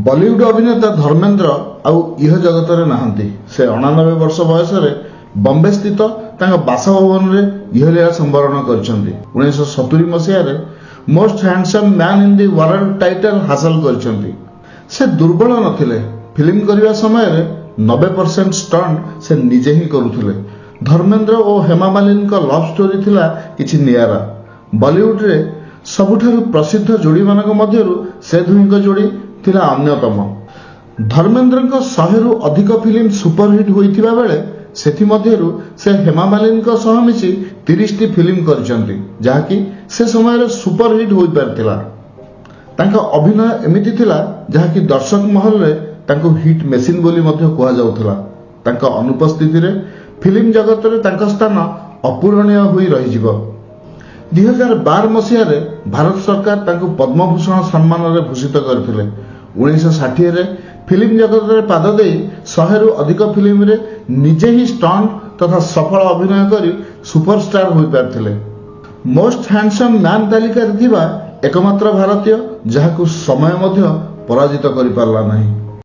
बॉलीवुड अभिनेता धर्मेंद्र आउ इह जगत रे नाहंती। से 89 वर्ष बयस बॉम्बे स्थित बासभवन में इहलीला संवरण करछंती। 1970 मसीह most handsome man in the world title हासिल करछंती। से दुर्बल नथिले। फिल्म करने समय 90% स्टंट से निजे ही करुथिले। धर्मेंद्र और हेमा मालिनी का लव स्टोरी थिला किछि नियारा। बॉलीवुड रे सबुठारु प्रसिद्ध जोड़ी मानक मध्यरु से दुहींक जोड़ी थिला अन्यतम। धर्मेंद्र को 100 रु अधिक फिल्म सुपरहिट होइथिबा बेले सेथि मध्यरु से हेमा मालिनी को सह मिसी 30 टी फिल्म करछंती, जाकी से समय रे सुपरहिट होई पारथिला। तांका अभिनय एमिति थिला जाकी दर्शक महल रे तांको हिट मेसिन बोली मध्य कुहा जाउथला। तांका अनुपस्थिति रे फिल्म जगत रे तांका स्थान अपूरणीय होई रहि जिवो। 2012 मसीह रे भारत सरकार तांको पद्मभूषण सम्मान रे भूषित करथिले। 1960 रे फिल्म जगत रे पाद देई 100 रु अधिक फिल्म रे निजे ही स्टंट तथा सफल अभिनय करी सुपरस्टार होई पारथिले। मोस्ट हैंडसम मैन तालिका रे थिबा एकमात्र भारतीय जहाकू समय मध्य पराजित करि पारला नाही।